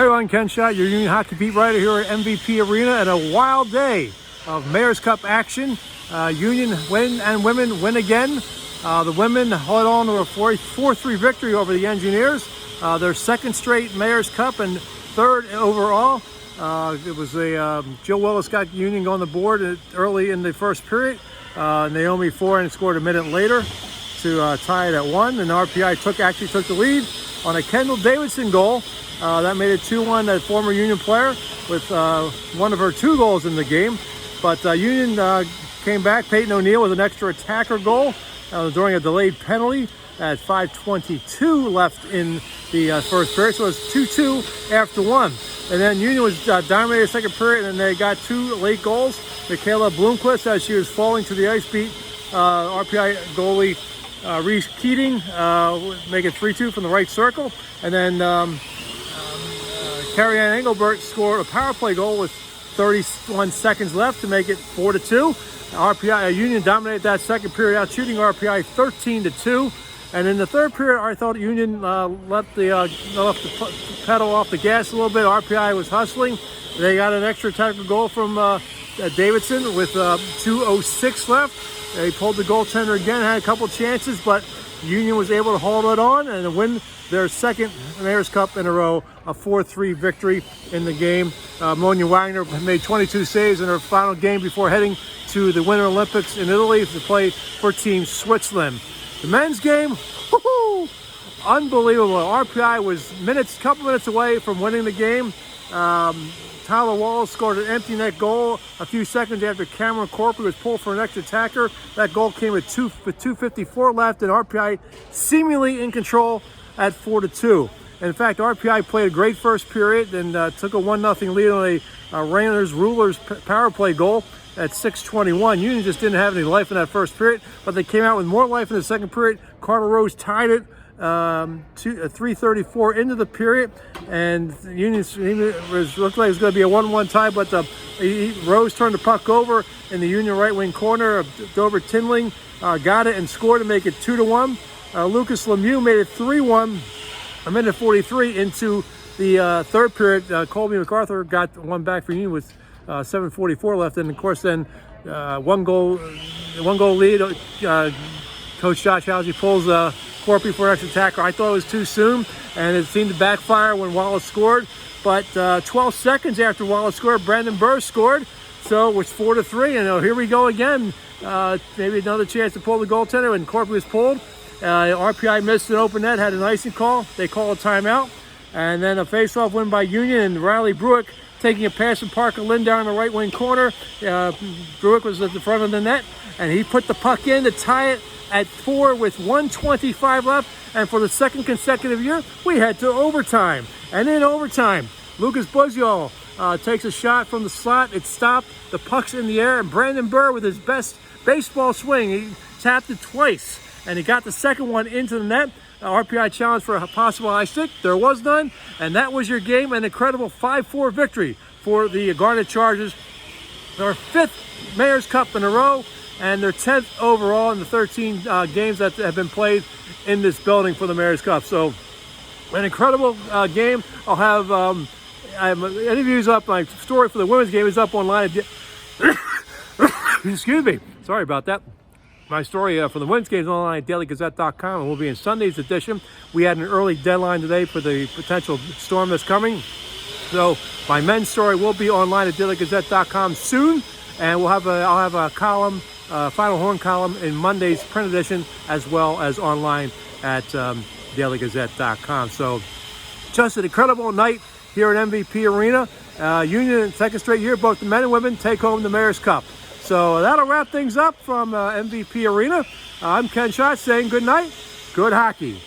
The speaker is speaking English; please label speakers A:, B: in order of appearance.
A: Hey everyone, Ken Schott, your Union Hockey beat writer here at MVP Arena, and a wild day of Mayor's Cup action. Union win and women win again. The women hold on to a 4-3 victory over the Engineers. Their second straight Mayor's Cup and third overall. It was Jill Willis got Union on the board early in the first period. Naomi Foran scored a minute later to tie it at 1, and RPI actually took the lead on a Kendall Davidson goal. That made it 2-1, a former Union player with one of her 2 goals in the game. But Union came back. Peyton O'Neill with an extra attacker goal during a delayed penalty at 5:22 left in the first period. So it was 2-2 after 1. And then Union was dominated the second period, and they got 2 late goals. Michaela Bloomquist, as she was falling to the ice, beat RPI goalie Reese Keating, make it 3-2 from the right circle. And then Carrie Ann Engelbert scored a power play goal with 31 seconds left to make it 4-2. RPI Union dominated that second period, out shooting RPI 13-2. And in the third period, I thought Union left the pedal off the gas a little bit. RPI was hustling. They got an extra technical goal from Davidson with 2:06 left. They pulled the goaltender again, had a couple chances, but Union was able to hold it on and win their second Mayor's Cup in a row, a 4-3 victory in the game. Monia Wagner made 22 saves in her final game before heading to the Winter Olympics in Italy to play for Team Switzerland. The men's game, woo-hoo, unbelievable. RPI was a couple minutes away from winning the game. Tyler Wallace scored an empty net goal a few seconds after Cameron Corpy was pulled for an extra attacker. That goal came with 2:54 left, and RPI seemingly in control at 4-2. In fact, RPI played a great first period and took a 1-0 lead on a Rulers power play goal at 6:21. Union just didn't have any life in that first period, but they came out with more life in the second period. Carter Rose tied it 3:34 into the period, and Union looked like it was going to be a 1-1 tie, but Rose turned the puck over in the Union right wing corner. Dover Tinling got it and scored to make it 2-1. Lucas Lemieux made it 3-1 a minute 43 into the third period. Colby MacArthur got one back for Union with 7:44 left, and of course then one goal lead. Coach Josh Housie pulls Corpy for an extra attacker. I thought it was too soon, and it seemed to backfire when Wallace scored. But 12 seconds after Wallace scored, Brandon Burr scored. So it was 4-3, and here we go again. Maybe another chance to pull the goaltender, and Corpy was pulled. RPI missed an open net, had an icing call. They call a timeout. And then a face-off win by Union, and Riley Bruick taking a pass from Parker Lynn down the right wing corner. Bruick was at the front of the net, and he put the puck in to tie it at 4 with 1:25 left. And for the second consecutive year, we head to overtime. And in overtime, Lucas Buzziol takes a shot from the slot. It stopped. The puck's in the air, and Brandon Burr, with his best baseball swing, he tapped it twice, and he got the second one into the net. RPI challenged for a possible eye stick. There was none, and that was your game. An incredible 5-4 victory for the Garnet Chargers. Their 5th Mayor's Cup in a row, and their 10th overall in the 13 games that have been played in this building for the Mayor's Cup. So an incredible game. I'll have interviews up. My story for the women's game is up online. Excuse me. Sorry about that. My story for the women's game is online at dailygazette.com, and will be in Sunday's edition. We had an early deadline today for the potential storm that's coming. So my men's story will be online at dailygazette.com soon, and I'll have a column, Final Horn column in Monday's print edition, as well as online at dailygazette.com. So just an incredible night here at MVP Arena. Union, second straight year, both the men and women take home the Mayor's Cup. So that'll wrap things up from MVP Arena. I'm Ken Schott saying good night, good hockey.